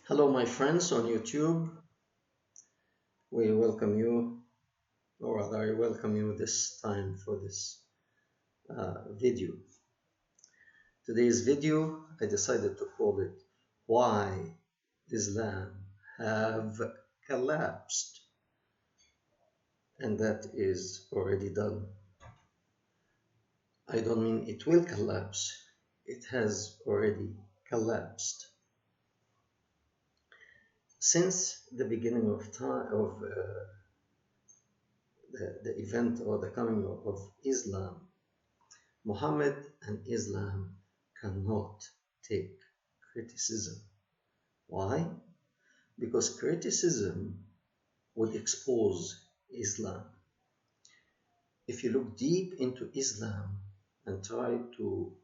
Hello, my friends on YouTube. We welcome you, or rather, I welcome you this time for this video. Today's video, I decided to call it Why Islam Have Collapsed. And that is already done. I don't mean it will collapse, it has already collapsed. Since the beginning of time of the event or the coming of Islam, Muhammad and Islam cannot take criticism. Why? Because criticism would expose Islam. If you look deep into Islam and try to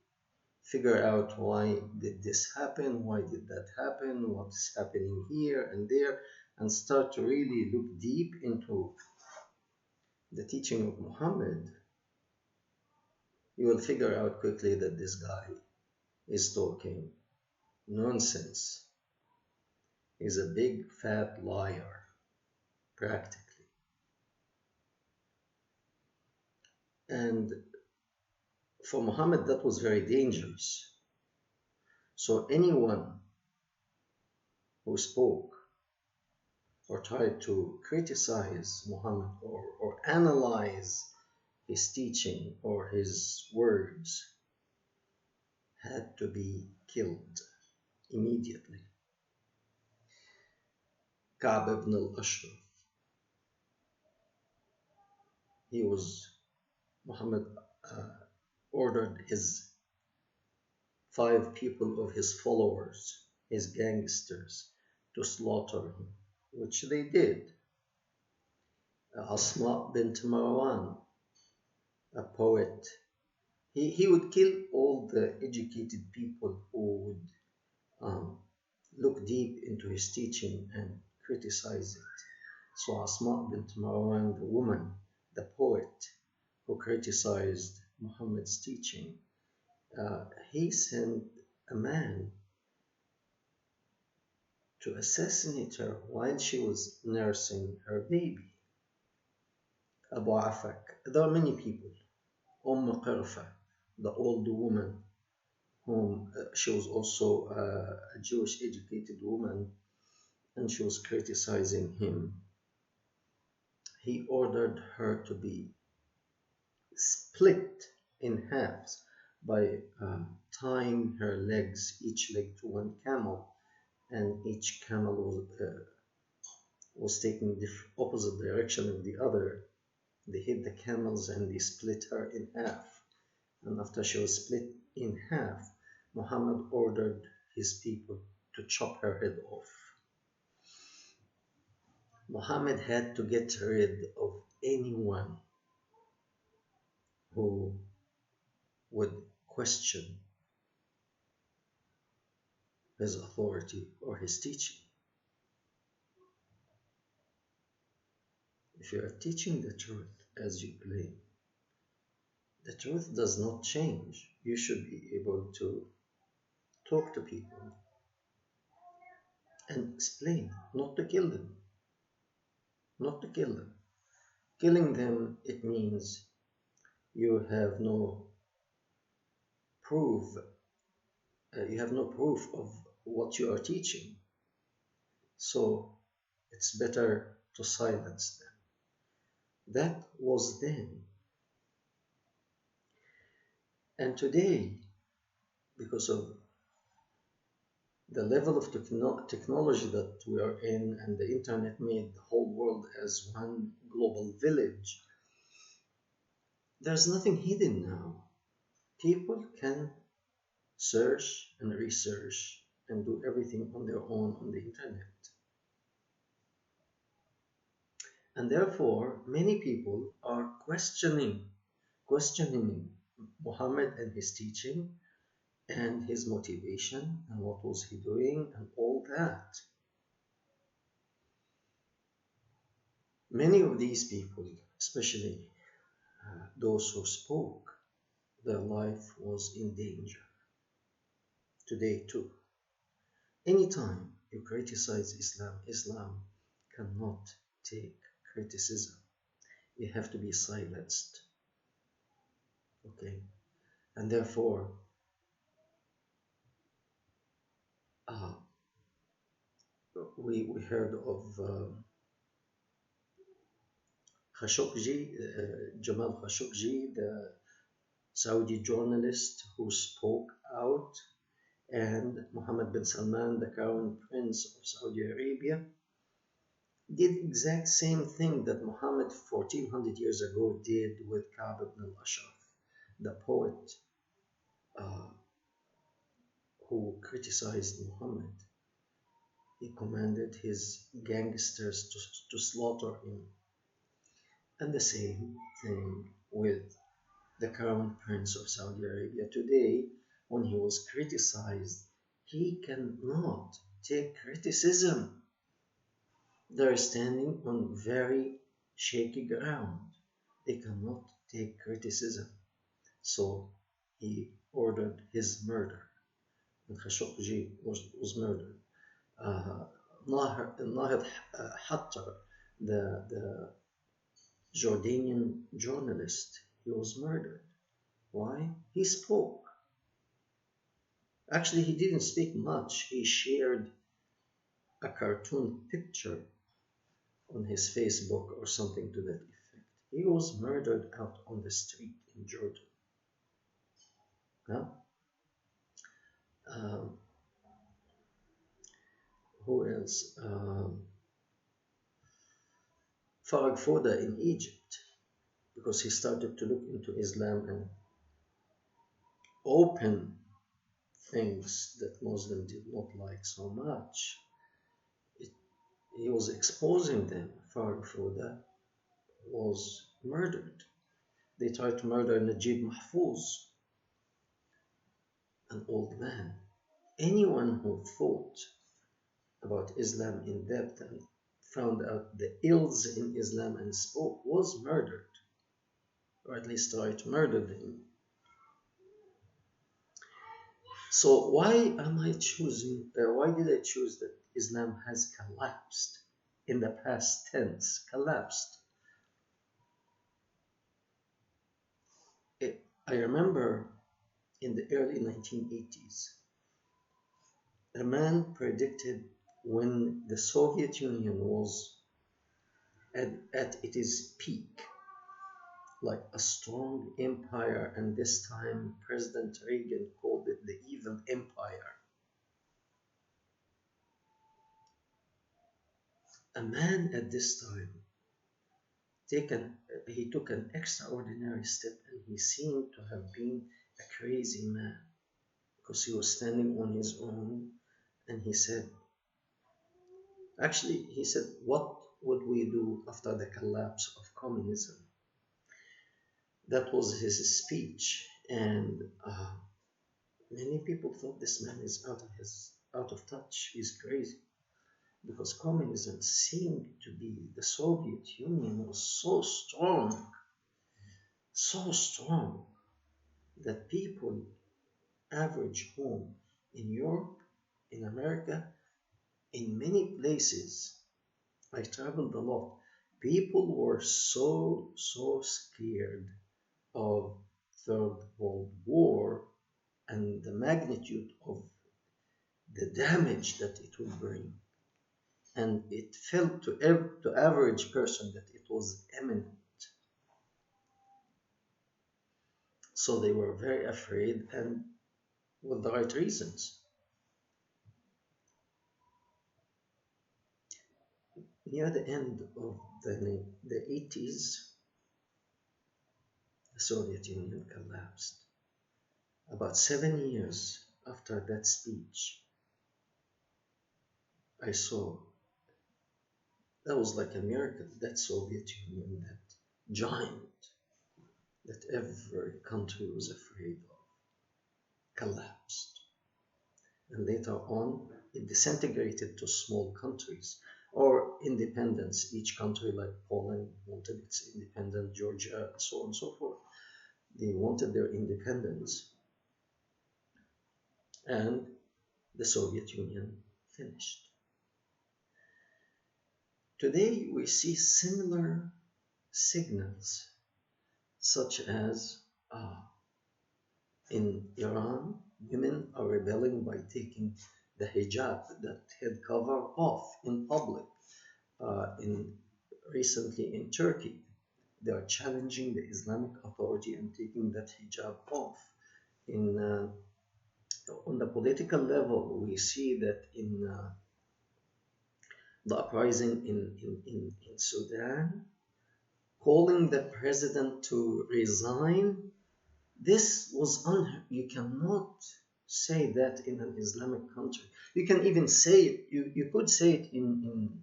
figure out why did this happen, why did that happen, what's happening here and there, and start to really look deep into the teaching of Muhammad, you will figure out quickly that this guy is talking nonsense. He's a big fat liar, practically. And for Muhammad, that was very dangerous. So anyone who spoke or tried to criticize Muhammad or analyze his teaching or his words had to be killed immediately. Ka'b ibn al-Ashraf, Muhammad ordered his 5 people of his followers, his gangsters, to slaughter him, which they did. Asma bint Marwan, a poet, he would kill all the educated people who would look deep into his teaching and criticize it. So Asma bint Marwan, the woman, the poet who criticized Muhammad's teaching, he sent a man to assassinate her while she was nursing her baby. Abu Afak. There are many people. Qirfa, the old woman, whom she was also a Jewish educated woman, and she was criticizing him. He ordered her to be split in halves by tying her legs, each leg to one camel, and each camel was taking the opposite direction of the other. They hit the camels and they split her in half. And after she was split in half, Muhammad ordered his people to chop her head off. Muhammad had to get rid of anyone who would question his authority or his teaching. If you are teaching the truth as you claim, the truth does not change. You should be able to talk to people and explain, not to kill them. Not to kill them. Killing them, it means you have no proof. You have no proof of what you are teaching. So it's better to silence them. That was then. And today, because of the level of technology that we are in, and the internet made the whole world as one global village, there's nothing hidden now. People can search and research and do everything on their own on the internet. And therefore, many people are questioning Muhammad and his teaching and his motivation and what was he doing and all that. Many of these people, especially those who spoke, their life was in danger. Today too. Anytime you criticize Islam, Islam cannot take criticism. You have to be silenced. Okay? And therefore, uh, we heard of Khashoggi, Jamal Khashoggi, the Saudi journalist who spoke out, and Mohammed bin Salman, the crown prince of Saudi Arabia, did exact same thing that Muhammad 1400 years ago did with Ka'b ibn al-Ashraf, the poet uh, who criticized Muhammad. He commanded his gangsters to slaughter him. And the same thing with the crown prince of Saudi Arabia today, when he was criticized, he cannot take criticism. They're standing on very shaky ground. They cannot take criticism. So he ordered his murder. And Khashoggi was murdered. Nahid Hattar, the Jordanian journalist, he was murdered. Why? He spoke. Actually, he didn't speak much. He shared a cartoon picture on his Facebook or something to that effect. He was murdered out on the street in Jordan. Huh? Um, who else? Farag Foda in Egypt, because he started to look into Islam and open things that Muslims did not like so much. He was exposing them. Farag Foda was murdered. They tried to murder Najib Mahfouz, an old man. Anyone who thought about Islam in depth and found out the ills in Islam and spoke was murdered, or at least tried to murder them. So why did I choose that Islam has collapsed in the past tense? Collapsed. I remember in the early 1980s, a man predicted when the Soviet Union was at its peak, like a strong empire, and this time President Reagan called it the evil empire. A man at this time he took an extraordinary step, and he seemed to have been a crazy man, because he was standing on his own, and he said, what would we do after the collapse of communism? That was his speech, and many people thought this man is out of touch. He's crazy, because communism seemed to be, the Soviet Union was so strong that people, average home in Europe, in America, in many places, I traveled a lot. People were so scared of Third World War and the magnitude of the damage that it would bring. And it felt to average person that it was imminent. So they were very afraid, and with the right reasons. Near the end of the 80s, the Soviet Union collapsed. About 7 years after that speech, I saw that was like a miracle. That Soviet Union, that giant that every country was afraid of, collapsed. And later on, it disintegrated to small countries or independence. Each country, like Poland, wanted its independence, Georgia, so on and so forth. They wanted their independence. And the Soviet Union finished. Today we see similar signals, such as in Iran, women are rebelling by taking the hijab, that head cover, off in public. Recently in Turkey, they are challenging the Islamic Authority and taking that hijab off. On the political level, we see that in the uprising in Sudan, calling the president to resign. This was you cannot say that in an Islamic country. You can even say it, you could say it in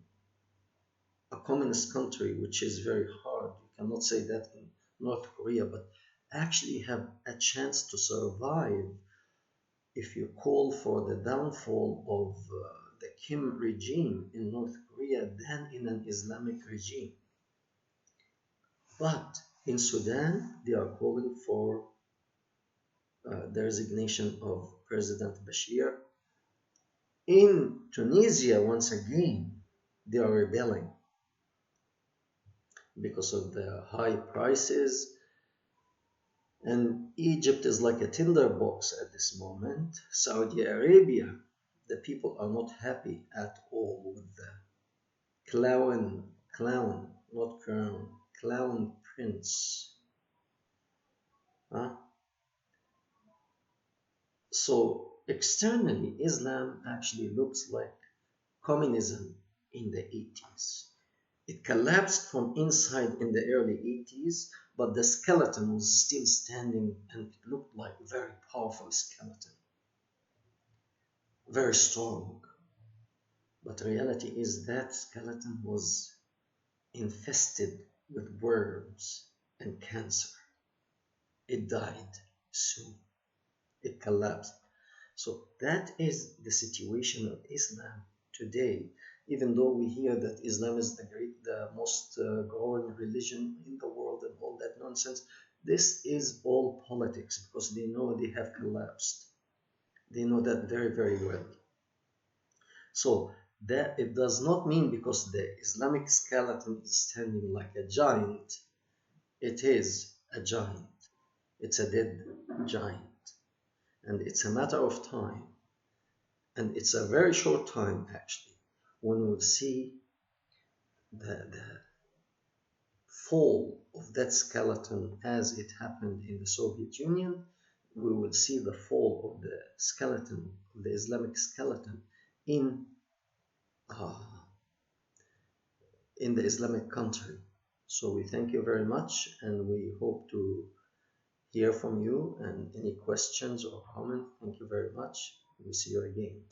a communist country, which is very hard. You cannot say that in North Korea, but actually have a chance to survive if you call for the downfall of the Kim regime in North Korea than in an Islamic regime. But in Sudan, they are calling for the resignation of President Bashir. In Tunisia, once again, they are rebelling because of the high prices. And Egypt is like a tinderbox at this moment. Saudi Arabia, the people are not happy at all with the clown, not crown, clown prince. Huh? So externally, Islam actually looks like communism in the 80s. It collapsed from inside in the early 80s, but the skeleton was still standing and it looked like a very powerful skeleton, very strong. But the reality is that skeleton was infested with worms and cancer. It died soon. It collapsed. So that is the situation of Islam today. Even though we hear that Islam is the most growing religion in the world and all that nonsense, this is all politics because they know they have collapsed. They know that very, very well. So that it does not mean because the Islamic skeleton is standing like a giant, it is a giant. It's a dead giant. And it's a matter of time. And it's a very short time, actually, when we'll see the fall of that skeleton as it happened in the Soviet Union. We will see the fall of the skeleton, of the Islamic skeleton in the Islamic country. So we thank you very much and we hope to hear from you, and any questions or comments, thank you very much. We'll see you again.